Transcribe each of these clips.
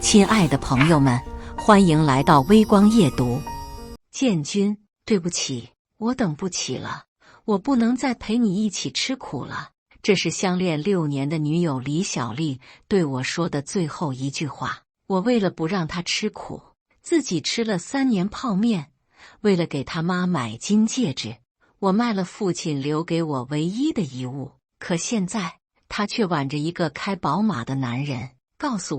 亲爱的朋友们，欢迎来到微光夜读。建军，对不起，我等不起了，我不能再陪你一起吃苦了。这是相恋6年的女友李小丽对我说的最后一句话。我为了不让她吃苦，自己吃了3年泡面。为了给她妈买金戒指，我卖了父亲留给我唯一的遗物。可现在，她却挽着一个开宝马的男人，告诉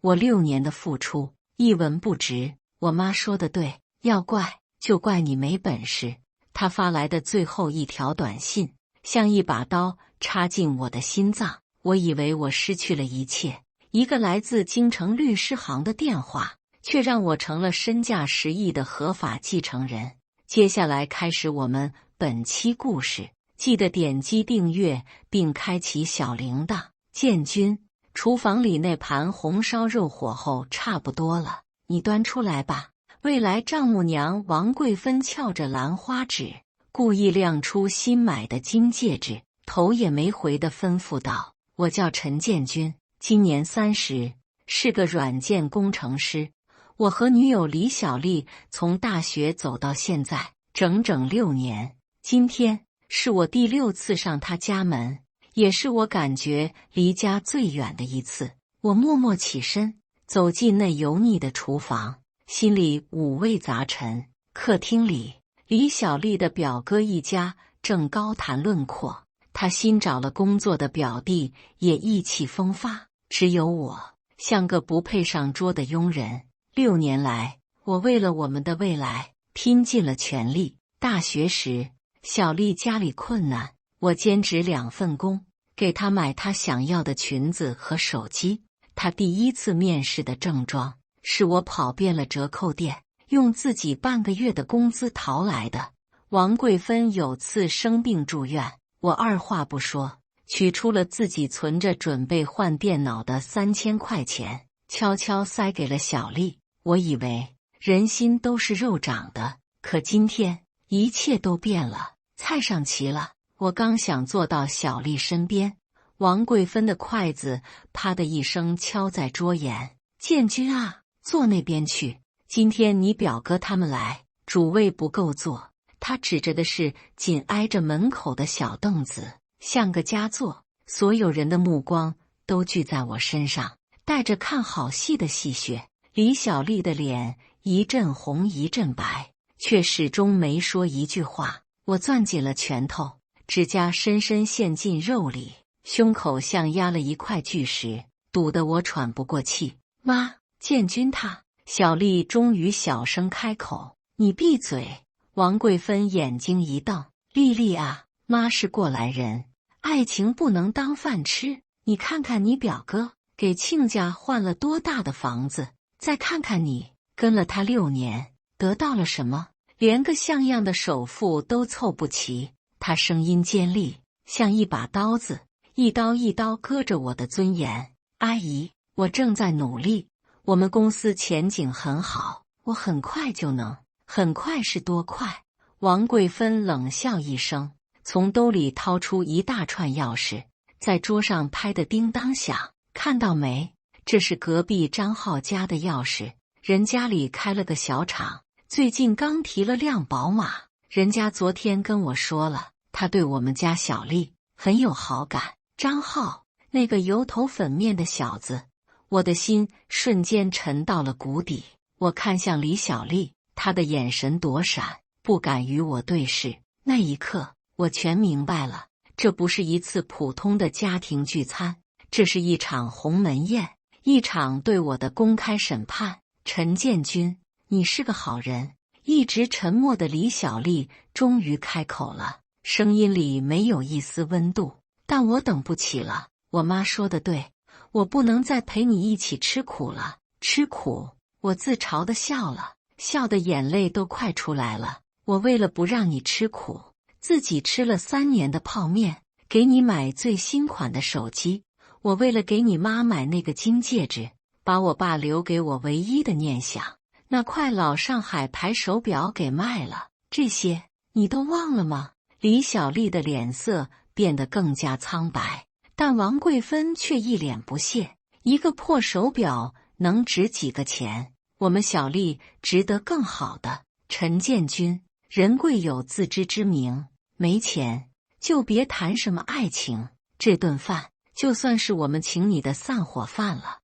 我6年的付出一文不值。我妈说的对，要怪就怪你没本事。她发来的最后一条短信，像一把刀插进我的心脏。我以为我失去了一切，一个来自京城律师行的电话，却让我成了身价10亿的合法继承人。接下来开始我们本期故事，记得点击订阅并开启小铃铛。建军，厨房里那盘红烧肉火候差不多了，你端出来吧。未来丈母娘王桂芬翘着兰花指，故意亮出新买的金戒指，头也没回地吩咐道：“我叫陈建军，今年30，是个软件工程师。我和女友李小丽从大学走到现在，整整6年。今天是我第6次上她家门，也是我感觉离家最远的一次。”我默默起身，走进那油腻的厨房，心里五味杂陈。客厅里，李小丽的表哥一家正高谈论阔，他新找了工作的表弟也意气风发，只有我像个不配上桌的佣人。6年来，我为了我们的未来拼尽了全力。大学时，小丽家里困难，我兼职2份工，给她买她想要的裙子和手机。她第1次面试的正装，是我跑遍了折扣店，用自己半个月的工资淘来的。王桂芬有次生病住院，我二话不说，取出了自己存着准备换电脑的3000块钱，悄悄塞给了小丽。我以为人心都是肉长的，可今天一切都变了。菜上齐了，我刚想坐到小丽身边，王桂芬的筷子啪的一声敲在桌沿。建军啊，坐那边去，今天你表哥他们来，主位不够坐。他指着的是紧挨着门口的小凳子，像个佳作。所有人的目光都聚在我身上，带着看好戏的戏谑。李小丽的脸一阵红一阵白，却始终没说一句话。我攥紧了拳头，指甲深深陷进肉里，胸口像压了一块巨石，堵得我喘不过气。妈，建军他……小丽终于小声开口：“你闭嘴！”王桂芬眼睛一瞪：“丽丽啊，妈是过来人，爱情不能当饭吃。你看看你表哥，给亲家换了多大的房子，再看看你，跟了他6年，得到了什么？连个像样的首付都凑不齐。”他声音尖利，像一把刀子，一刀一刀割着我的尊严。阿姨，我正在努力，我们公司前景很好，我很快就能。很快是多快？王桂芬冷笑一声，从兜里掏出一大串钥匙，在桌上拍得叮当响。看到没？这是隔壁张浩家的钥匙，人家里开了个小厂，最近刚提了辆宝马。人家昨天跟我说了，他对我们家小丽很有好感。张浩，那个油头粉面的小子，我的心瞬间沉到了谷底。我看向李小丽，她的眼神躲闪，不敢与我对视。那一刻，我全明白了，这不是一次普通的家庭聚餐，这是一场鸿门宴，一场对我的公开审判。陈建军，你是个好人。一直沉默的李小丽终于开口了，声音里没有一丝温度。但我等不起了，我妈说的对，我不能再陪你一起吃苦了。吃苦？我自嘲地笑了，笑的眼泪都快出来了。我为了不让你吃苦，自己吃了3年的泡面，给你买最新款的手机。我为了给你妈买那个金戒指，把我爸留给我唯一的念想，那块老上海牌手表给卖了。这些你都忘了吗？李小丽的脸色变得更加苍白，但王桂芬却一脸不屑。一个破手表能值几个钱？我们小丽值得更好的。陈建军，人贵有自知之明，没钱就别谈什么爱情。这顿饭就算是我们请你的散伙饭了。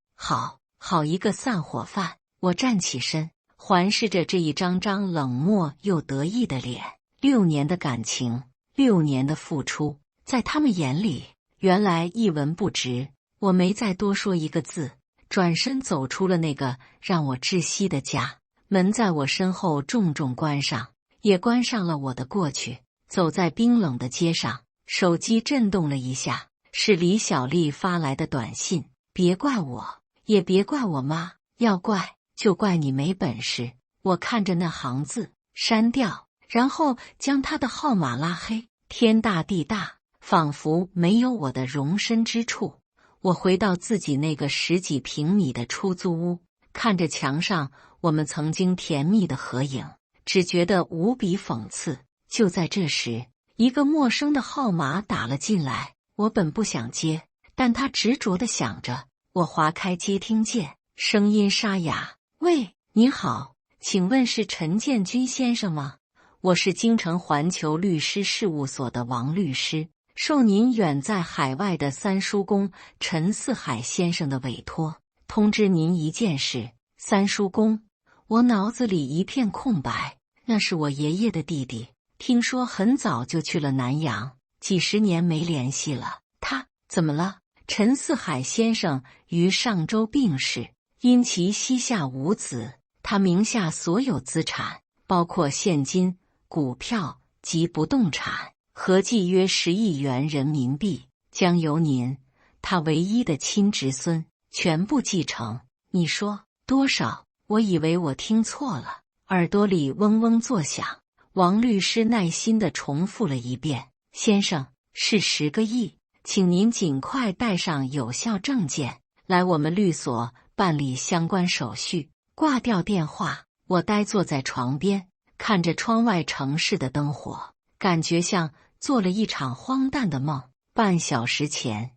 好一个散伙饭！我站起身，环视着这一张张冷漠又得意的脸。6年的感情，6年的付出，在他们眼里原来一文不值。我没再多说一个字，转身走出了那个让我窒息的家。门在我身后重重关上，也关上了我的过去。走在冰冷的街上，手机震动了一下，是李小丽发来的短信。别怪我，也别怪我妈，要怪就怪你没本事。我看着那行字，删掉，然后将她的号码拉黑。天大地大，仿佛没有我的容身之处。我回到自己那个10几平米的出租屋，看着墙上我们曾经甜蜜的合影，只觉得无比讽刺。就在这时，一个陌生的号码打了进来，我本不想接，但他执着地响着。我划开接听键，声音沙哑：“喂，你好，请问是陈建军先生吗？我是京城环球律师事务所的王律师。受您远在海外的三叔公陈四海先生的委托，通知您一件事。”三叔公，我脑子里一片空白。那是我爷爷的弟弟，听说很早就去了南洋，几10年没联系了。他怎么了？陈四海先生于上周病逝，因其膝下无子，他名下所有资产，包括现金、股票及不动产，合计约10亿元人民币，将由您，他唯一的亲侄孙，全部继承。你说多少？我以为我听错了，耳朵里嗡嗡作响。王律师耐心地重复了一遍：“先生，是10个亿，请您尽快带上有效证件来我们律所办理相关手续。”挂掉电话，我呆坐在床边，看着窗外城市的灯火，感觉像做了一场荒诞的梦。半小时前，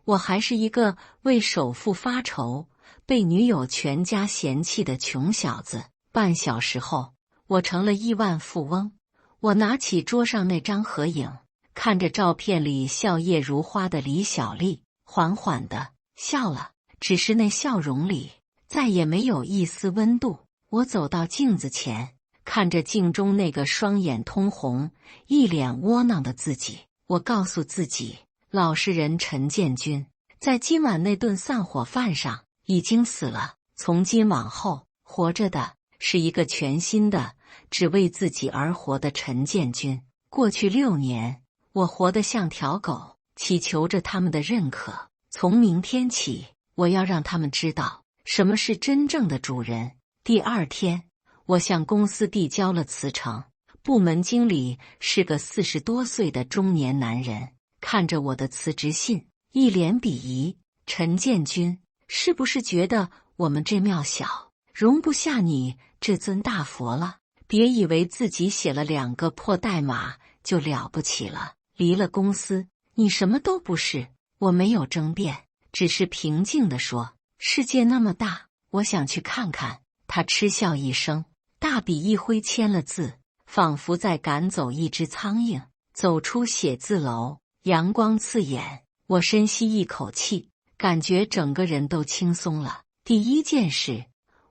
我还是一个为首付发愁，被女友全家嫌弃的穷小子。半小时后，我成了亿万富翁。我拿起桌上那张合影，看着照片里笑靥如花的李小丽，缓缓地笑了，只是那笑容里再也没有一丝温度。我走到镜子前，看着镜中那个双眼通红、一脸窝囊的自己，我告诉自己，老实人陈建军在今晚那顿散伙饭上已经死了。从今往后，活着的是一个全新的只为自己而活的陈建军。过去6年，我活得像条狗，祈求着他们的认可。从明天起，我要让他们知道什么是真正的主人。第2天，我向公司递交了辞呈。部门经理是个40多岁的中年男人，看着我的辞职信，一脸鄙夷：“陈建军，是不是觉得我们这庙小，容不下你这尊大佛了？别以为自己写了2个破代码就了不起了。离了公司，你什么都不是。”我没有争辩，只是平静地说：“世界那么大，我想去看看。”他嗤笑一声，大笔一挥，签了字，仿佛在赶走一只苍蝇。走出写字楼，阳光刺眼，我深吸一口气，感觉整个人都轻松了。第1件事，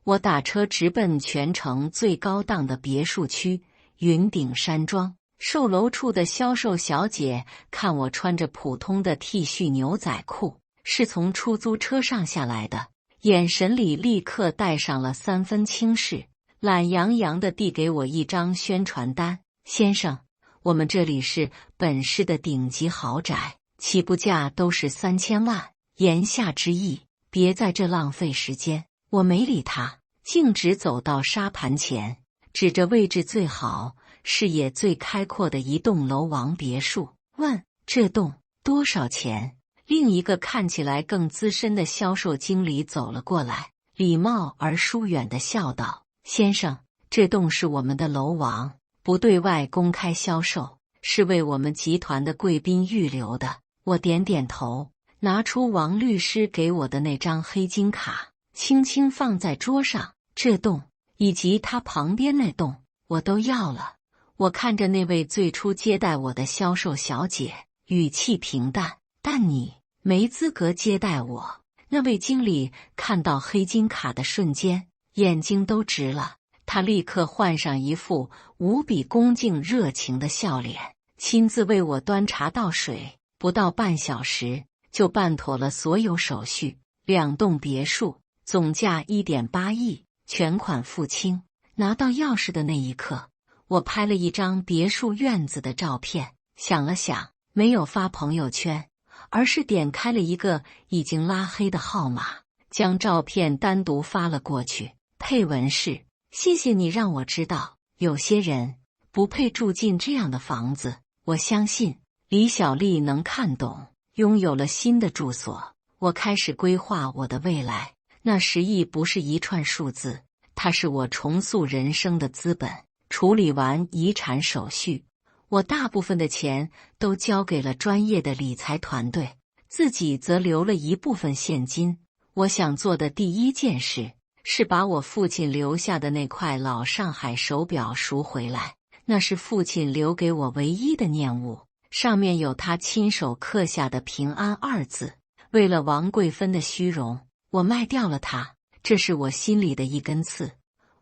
我打车直奔全城最高档的别墅区云顶山庄。售楼处的销售小姐看我穿着普通的 T 恤牛仔裤，是从出租车上下来的，眼神里立刻带上了3分轻视，懒洋洋地递给我一张宣传单：“先生，我们这里是本市的顶级豪宅，起步价都是3000万，言下之意，别在这浪费时间。”我没理他，径直走到沙盘前，指着位置最好、视野最开阔的一栋楼王别墅，问：“这栋多少钱？”另一个看起来更资深的销售经理走了过来，礼貌而疏远地笑道：“先生，这栋是我们的楼王，不对外公开销售，是为我们集团的贵宾预留的。”我点点头，拿出王律师给我的那张黑金卡，轻轻放在桌上。这栋以及它旁边那栋我都要了。我看着那位最初接待我的销售小姐，语气平淡，但你没资格接待我。那位经理看到黑金卡的瞬间，眼睛都直了。他立刻换上一副无比恭敬热情的笑脸，亲自为我端茶倒水。不到半小时就办妥了所有手续，2栋别墅，总价1.8亿，全款付清。拿到钥匙的那一刻，我拍了一张别墅院子的照片，想了想，没有发朋友圈，而是点开了一个已经拉黑的号码，将照片单独发了过去，配文是：谢谢你让我知道，有些人不配住进这样的房子。我相信李小丽能看懂。拥有了新的住所，我开始规划我的未来。那10亿不是一串数字，它是我重塑人生的资本。处理完遗产手续，我大部分的钱都交给了专业的理财团队，自己则留了一部分现金。我想做的第一件事是把我父亲留下的那块老上海手表赎回来，那是父亲留给我唯一的念物，上面有他亲手刻下的平安2字。为了王贵芬的虚荣，我卖掉了它，这是我心里的一根刺。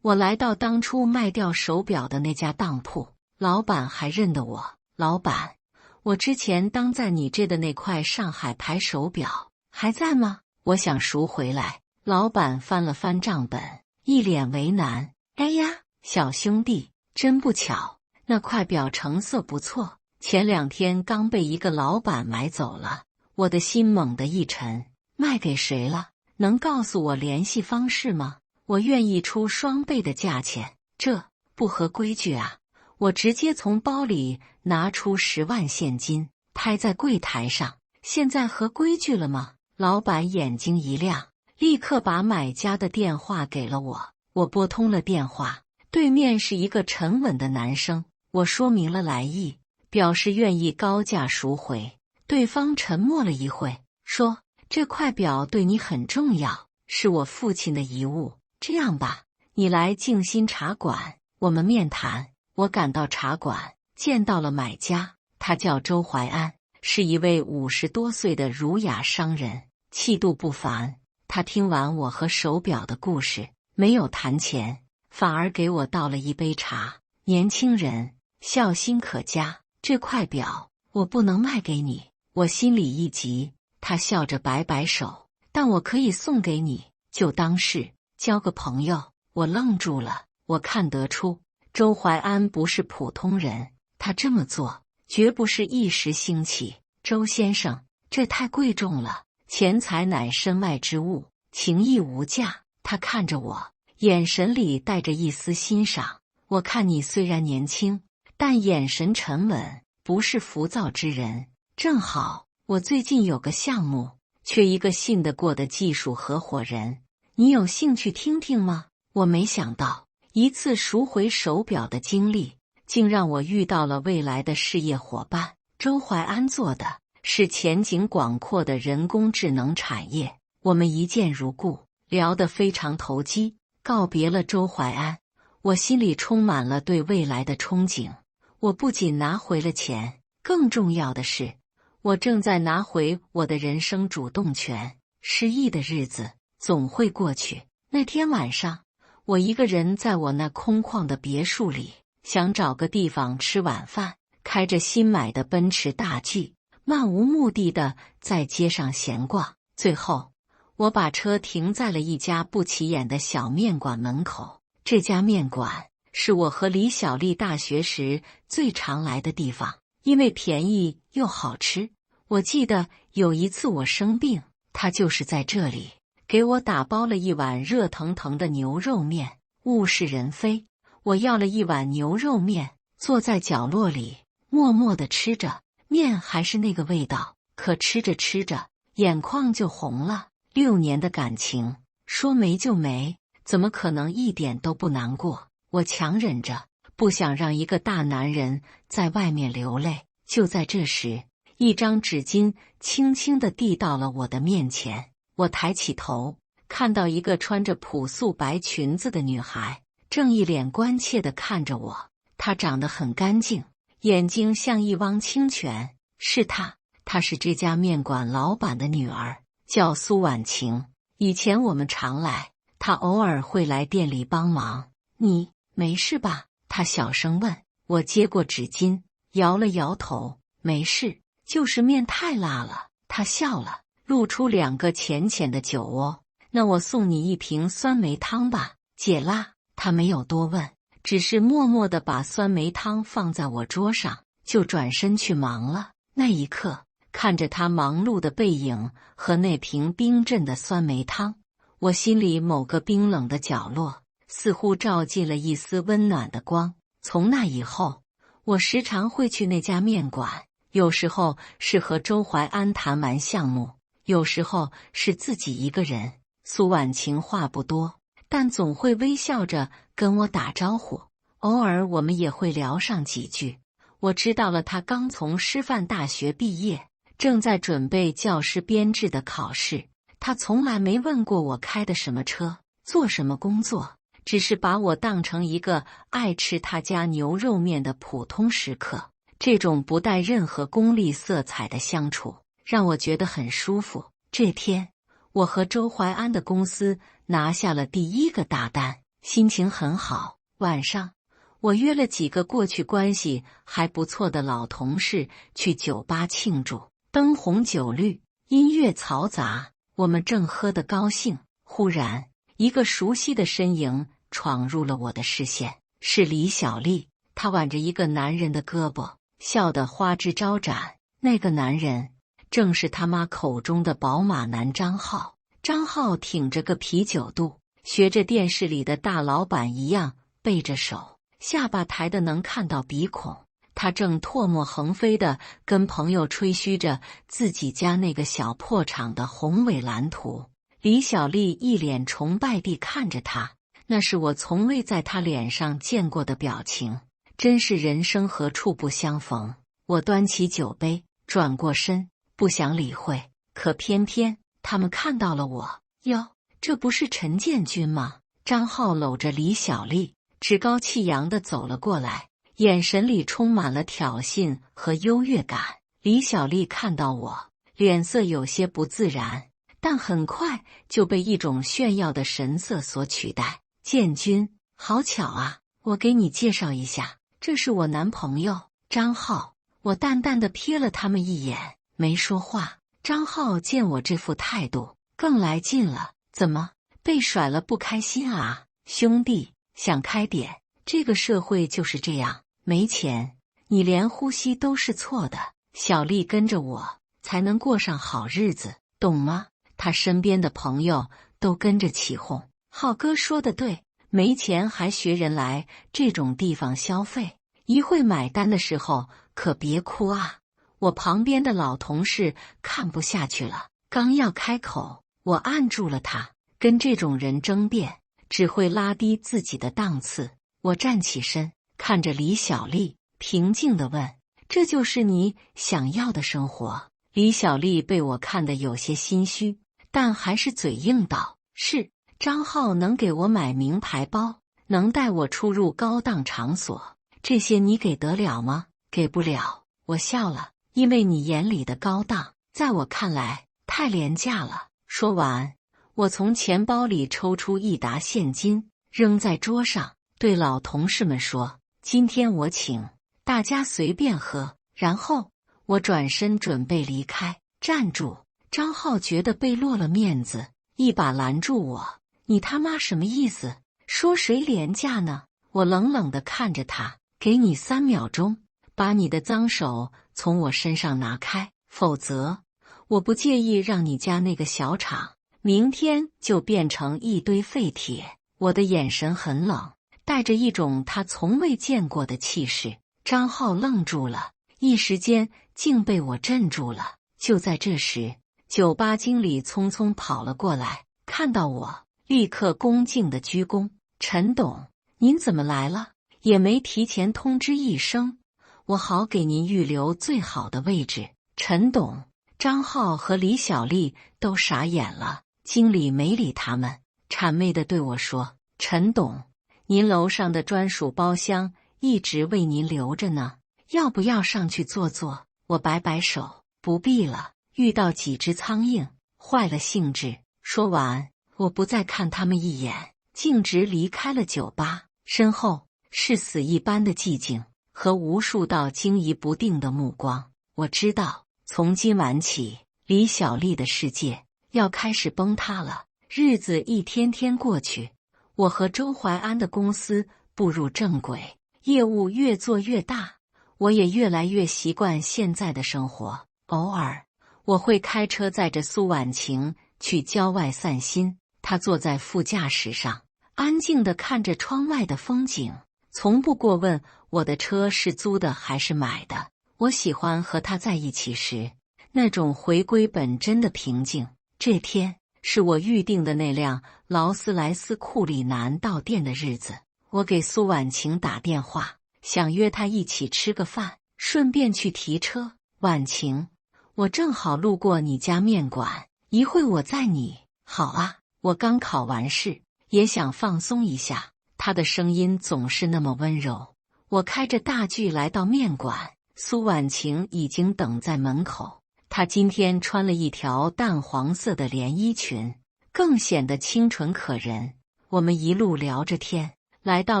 我来到当初卖掉手表的那家当铺，老板还认得我。老板，我之前当在你这的那块上海牌手表还在吗？我想赎回来。老板翻了翻账本，一脸为难。哎呀，小兄弟，真不巧，那块表成色不错，前2天刚被一个老板买走了。我的心猛地一沉，卖给谁了？能告诉我联系方式吗？我愿意出2倍的价钱。这不合规矩啊！我直接从包里拿出10万现金，拍在柜台上。现在合规矩了吗？老板眼睛一亮，立刻把买家的电话给了我。我拨通了电话，对面是一个沉稳的男生。我说明了来意，表示愿意高价赎回。对方沉默了一会，说：这块表对你很重要，是我父亲的遗物。这样吧，你来静心茶馆，我们面谈。我赶到茶馆，见到了买家，他叫周怀安，是一位50多岁的儒雅商人，气度不凡。他听完我和手表的故事，没有谈钱，反而给我倒了一杯茶。年轻人，孝心可嘉，这块表我不能卖给你。我心里一急，他笑着摆摆手，但我可以送给你，就当是交个朋友。我愣住了，我看得出周怀安不是普通人，他这么做绝不是一时兴起。周先生，这太贵重了，钱财乃身外之物，情义无价。他看着我，眼神里带着一丝欣赏。我看你虽然年轻，但眼神沉稳，不是浮躁之人。正好我最近有个项目，缺一个信得过的技术合伙人，你有兴趣听听吗？我没想到一次赎回手表的经历，竟让我遇到了未来的事业伙伴。周怀安做的是前景广阔的人工智能产业，我们一见如故，聊得非常投机。告别了周怀安，我心里充满了对未来的憧憬。我不仅拿回了钱，更重要的是，我正在拿回我的人生主动权。失意的日子总会过去。那天晚上，我一个人在我那空旷的别墅里，想找个地方吃晚饭，开着新买的奔驰大 G， 漫无目的的在街上闲逛。最后，我把车停在了一家不起眼的小面馆门口。这家面馆是我和李小丽大学时最常来的地方，因为便宜又好吃。我记得有一次我生病，他就是在这里给我打包了一碗热腾腾的牛肉面。物是人非，我要了一碗牛肉面，坐在角落里默默地吃着，面还是那个味道，可吃着吃着眼眶就红了。6年的感情说没就没，怎么可能一点都不难过？我强忍着不想让一个大男人在外面流泪。就在这时，一张纸巾轻轻地递到了我的面前。我抬起头，看到一个穿着朴素白裙子的女孩，正一脸关切地看着我。她长得很干净，眼睛像一汪清泉。是她，她是这家面馆老板的女儿，叫苏婉晴。以前我们常来，她偶尔会来店里帮忙。你没事吧？她小声问。我接过纸巾，摇了摇头，没事，就是面太辣了。她笑了，露出2个浅浅的酒窝。那我送你一瓶酸梅汤吧，解辣。她没有多问，只是默默地把酸梅汤放在我桌上，就转身去忙了。那一刻，看着她忙碌的背影和那瓶冰镇的酸梅汤，我心里某个冰冷的角落似乎照进了一丝温暖的光。从那以后，我时常会去那家面馆，有时候是和周淮安谈完项目，有时候是自己一个人。苏婉晴话不多，但总会微笑着跟我打招呼，偶尔我们也会聊上几句。我知道了，她刚从师范大学毕业，正在准备教师编制的考试。她从来没问过我开的什么车，做什么工作，只是把我当成一个爱吃他家牛肉面的普通食客。这种不带任何功利色彩的相处，让我觉得很舒服。这天，我和周淮安的公司拿下了第1个大单，心情很好。晚上，我约了几个过去关系还不错的老同事去酒吧庆祝，灯红酒绿，音乐嘈杂，我们正喝得高兴，忽然一个熟悉的身影闯入了我的视线，是李小丽。她挽着一个男人的胳膊，笑得花枝招展。那个男人正是他妈口中的宝马男张浩。张浩挺着个啤酒肚，学着电视里的大老板一样背着手，下巴抬得能看到鼻孔。他正唾沫横飞地跟朋友吹嘘着自己家那个小破厂的宏伟蓝图。李小丽一脸崇拜地看着他，那是我从未在他脸上见过的表情。真是人生何处不相逢。我端起酒杯，转过身，不想理会，可偏偏他们看到了我。哟，这不是陈建军吗？张浩搂着李小丽，趾高气扬地走了过来，眼神里充满了挑衅和优越感。李小丽看到我，脸色有些不自然，但很快就被一种炫耀的神色所取代。建军，好巧啊，我给你介绍一下，这是我男朋友张浩。我淡淡地瞥了他们一眼，没说话。张浩见我这副态度，更来劲了。怎么，被甩了不开心啊？兄弟，想开点，这个社会就是这样，没钱，你连呼吸都是错的。小丽跟着我，才能过上好日子，懂吗？他身边的朋友都跟着起哄。浩哥说的对，没钱还学人来这种地方消费，一会买单的时候可别哭啊。我旁边的老同事看不下去了，刚要开口，我按住了他。跟这种人争辩，只会拉低自己的档次。我站起身，看着李小丽，平静地问：这就是你想要的生活？李小丽被我看得有些心虚，但还是嘴硬道：是。张浩能给我买名牌包，能带我出入高档场所，这些你给得了吗？给不了。我笑了，因为你眼里的高档，在我看来太廉价了。说完，我从钱包里抽出一沓现金，扔在桌上，对老同事们说：今天我请，大家随便喝。然后我转身准备离开。站住！张浩觉得被落了面子，一把拦住我。你他妈什么意思？说谁廉价呢？我冷冷地看着他，给你3秒钟，把你的脏手从我身上拿开，否则我不介意让你家那个小厂明天就变成一堆废铁。我的眼神很冷，带着一种他从未见过的气势。张浩愣住了，一时间竟被我镇住了。就在这时，酒吧经理匆匆跑了过来，看到我立刻恭敬地鞠躬：陈董，您怎么来了？也没提前通知一声，我好给您预留最好的位置。陈董，张浩和李小丽都傻眼了。经理没理他们，谄媚地对我说：“陈董，您楼上的专属包厢一直为您留着呢，要不要上去坐坐？”我摆摆手：“不必了。”遇到几只苍蝇，坏了兴致。说完，我不再看他们一眼，径直离开了酒吧。身后是死一般的寂静和无数道惊疑不定的目光。我知道，从今晚起，李小丽的世界要开始崩塌了。日子一天天过去，我和周淮安的公司步入正轨，业务越做越大，我也越来越习惯现在的生活。偶尔，我会开车载着苏婉晴去郊外散心，她坐在副驾驶上，安静地看着窗外的风景，从不过问我的车是租的还是买的。我喜欢和她在一起时那种回归本真的平静。这天是我预定的那辆劳斯莱斯库里南到店的日子，我给苏婉晴打电话，想约她一起吃个饭，顺便去提车。婉晴，我正好路过你家面馆，一会我载你。好啊，我刚考完试，也想放松一下。她的声音总是那么温柔。我开着大 G 来到面馆，苏婉晴已经等在门口。她今天穿了一条淡黄色的连衣裙，更显得清纯可人。我们一路聊着天，来到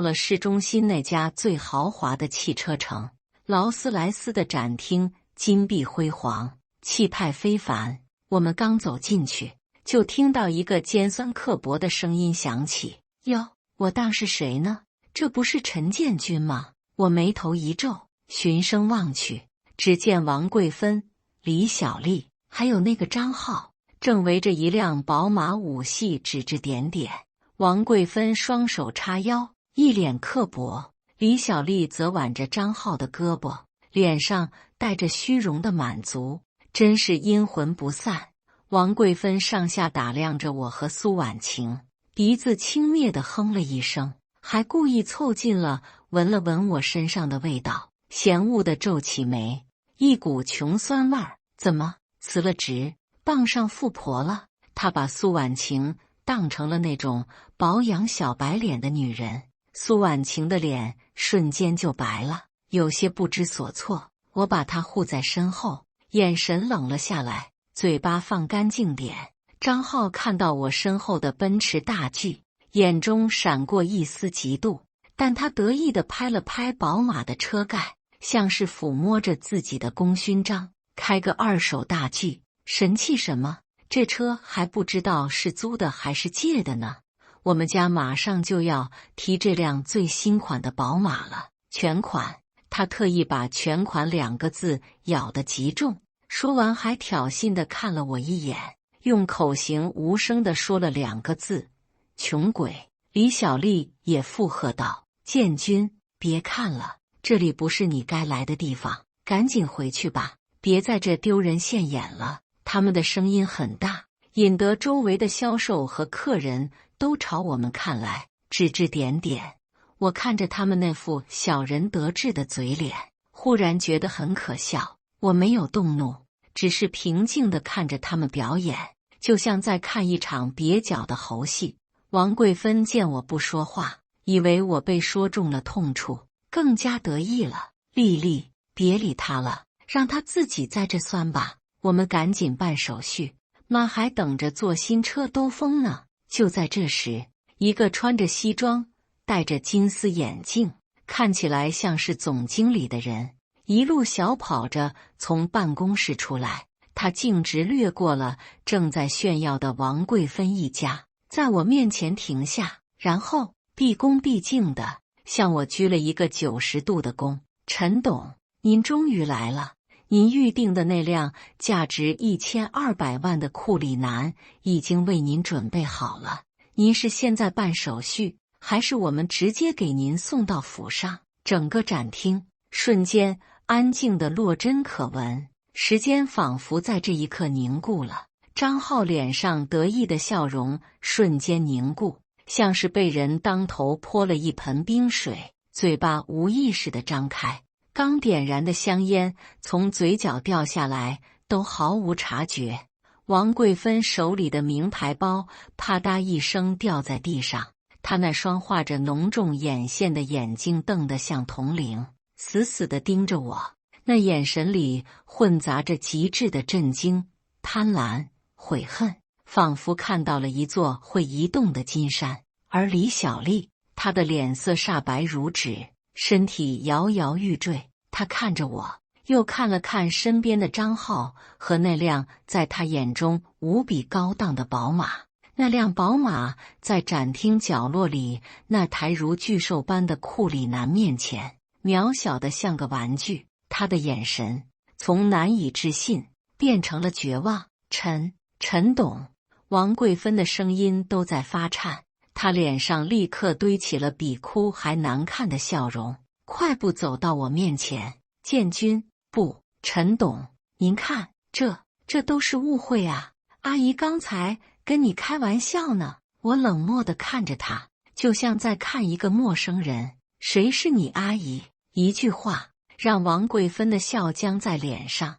了市中心那家最豪华的汽车城——劳斯莱斯的展厅，金碧辉煌，气派非凡。我们刚走进去，就听到一个尖酸刻薄的声音响起：“哟，我当是谁呢？这不是陈建军吗？”我眉头一皱，循声望去，只见王桂芬、李小丽还有那个张浩正围着一辆宝马5系指指点点。王桂芬双手叉腰，一脸刻薄；李小丽则挽着张浩的胳膊，脸上带着虚荣的满足，真是阴魂不散。王桂芬上下打量着我和苏婉晴，鼻子轻蔑地哼了一声，还故意凑近了闻了闻我身上的味道，嫌恶地皱起眉，一股穷酸味儿。怎么辞了职，傍上富婆了？他把苏婉晴当成了那种保养小白脸的女人。苏婉晴的脸瞬间就白了，有些不知所措。我把她护在身后，眼神冷了下来，嘴巴放干净点。张浩看到我身后的奔驰大 G， 眼中闪过一丝嫉妒，但他得意地拍了拍宝马的车盖，像是抚摸着自己的功勋章。开个二手大 G， 神气什么？这车还不知道是租的还是借的呢。我们家马上就要提这辆最新款的宝马了，全款。他特意把全款2个字咬得极重，说完还挑衅地看了我一眼，用口型无声地说了2个字：穷鬼。李小丽也附和道：建军，别看了，这里不是你该来的地方，赶紧回去吧，别在这丢人现眼了。他们的声音很大，引得周围的销售和客人都朝我们看来，指指点点。我看着他们那副小人得志的嘴脸，忽然觉得很可笑。我没有动怒，只是平静地看着他们表演，就像在看一场蹩脚的猴戏。王桂芬见我不说话，以为我被说中了痛处，更加得意了。丽丽，别理他了，让他自己在这酸吧。我们赶紧办手续，妈还等着坐新车兜风呢。就在这时，一个穿着西装、戴着金丝眼镜，看起来像是总经理的人，一路小跑着从办公室出来。他径直掠过了正在炫耀的王桂芬一家，在我面前停下，然后毕恭毕敬地向我鞠了一个90度的躬。陈董，您终于来了。您预定的那辆价值1200万的库里南已经为您准备好了。您是现在办手续，还是我们直接给您送到府上？整个展厅瞬间安静的落针可闻，时间仿佛在这一刻凝固了。张浩脸上得意的笑容瞬间凝固，像是被人当头泼了一盆冰水，嘴巴无意识地张开。刚点燃的香烟从嘴角掉下来，都毫无察觉。王贵芬手里的名牌包啪嗒一声掉在地上，她那双画着浓重眼线的眼睛瞪得像铜铃，死死地盯着我，那眼神里混杂着极致的震惊、贪婪、悔恨，仿佛看到了一座会移动的金山。而李小丽，她的脸色煞白如纸，身体摇摇欲坠。她看着我，又看了看身边的张浩和那辆在他眼中无比高档的宝马。那辆宝马在展厅角落里那台如巨兽般的库里南面前，渺小的像个玩具。他的眼神从难以置信变成了绝望。陈董，王贵芬的声音都在发颤，她脸上立刻堆起了比哭还难看的笑容，快步走到我面前。建军，不，陈董，您看，这都是误会啊！阿姨刚才跟你开玩笑呢。我冷漠地看着他，就像在看一个陌生人。谁是你阿姨？一句话让王贵芬的笑僵在脸上。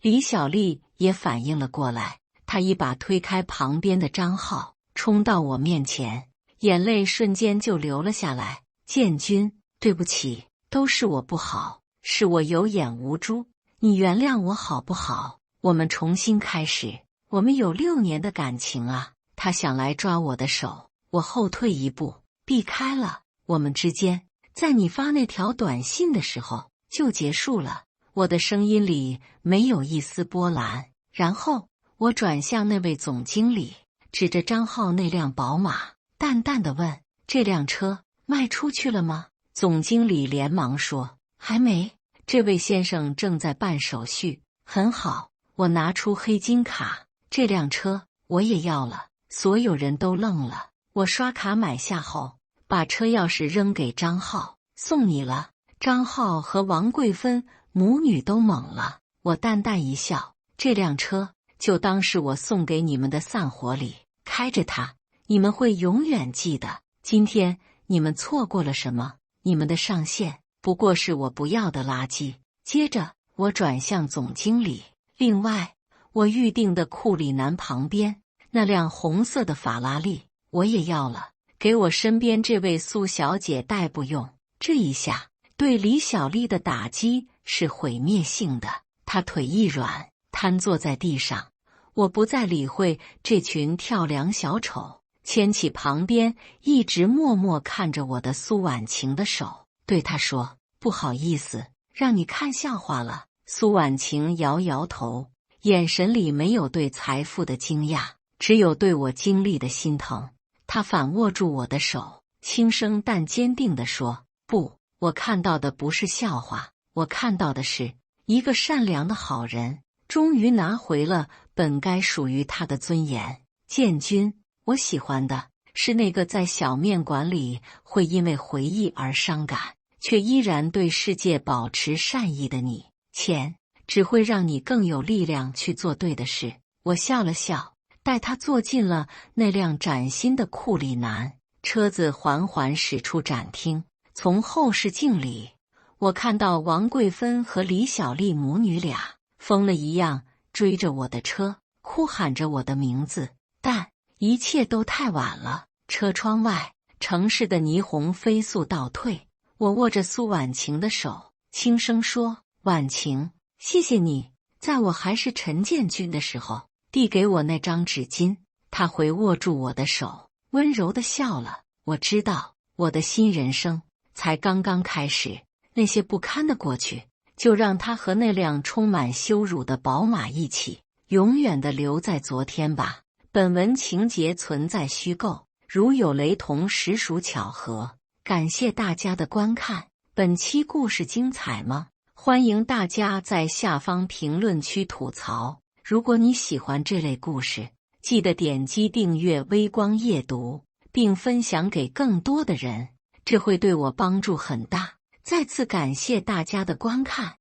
李小丽也反应了过来，她一把推开旁边的张浩，冲到我面前，眼泪瞬间就流了下来。建军，对不起，都是我不好，是我有眼无珠，你原谅我好不好？我们重新开始，我们有6年的感情啊！他想来抓我的手，我后退一步，避开了。我们之间，在你发那条短信的时候就结束了。我的声音里没有一丝波澜。然后我转向那位总经理，指着张浩那辆宝马，淡淡的问：这辆车卖出去了吗？总经理连忙说：还没，这位先生正在办手续。很好，我拿出黑金卡，这辆车我也要了。所有人都愣了。我刷卡买下后，把车钥匙扔给张浩，送你了。张浩和王贵芬母女都懵了。我淡淡一笑，这辆车就当是我送给你们的散伙礼，开着它，你们会永远记得。今天你们错过了什么？你们的上线不过是我不要的垃圾。接着我转向总经理，另外我预定的库里南旁边那辆红色的法拉利我也要了，给我身边这位苏小姐代步用。这一下对李小丽的打击是毁灭性的，她腿一软，瘫坐在地上。我不再理会这群跳梁小丑，牵起旁边一直默默看着我的苏婉晴的手，对她说：不好意思，让你看笑话了。苏婉晴摇摇头，眼神里没有对财富的惊讶，只有对我经历的心疼。她反握住我的手，轻声但坚定地说：不，我看到的不是笑话，我看到的是一个善良的好人，终于拿回了本该属于他的尊严。建军，我喜欢的是那个在小面馆里会因为回忆而伤感，却依然对世界保持善意的你。钱只会让你更有力量去做对的事。我笑了笑，带他坐进了那辆崭新的库里南，车子缓缓驶出展厅。从后视镜里，我看到王贵芬和李小丽母女俩疯了一样追着我的车，哭喊着我的名字。但一切都太晚了。车窗外，城市的霓虹飞速倒退。我握着苏婉晴的手，轻声说：婉晴，谢谢你，在我还是陈建军的时候递给我那张纸巾。他回握住我的手，温柔地笑了。我知道，我的新人生才刚刚开始。那些不堪的过去，就让他和那辆充满羞辱的宝马一起，永远地留在昨天吧。本文情节存在虚构，如有雷同实属巧合。感谢大家的观看。本期故事精彩吗？欢迎大家在下方评论区吐槽。如果你喜欢这类故事，记得点击订阅微光夜读，并分享给更多的人，这会对我帮助很大。再次感谢大家的观看。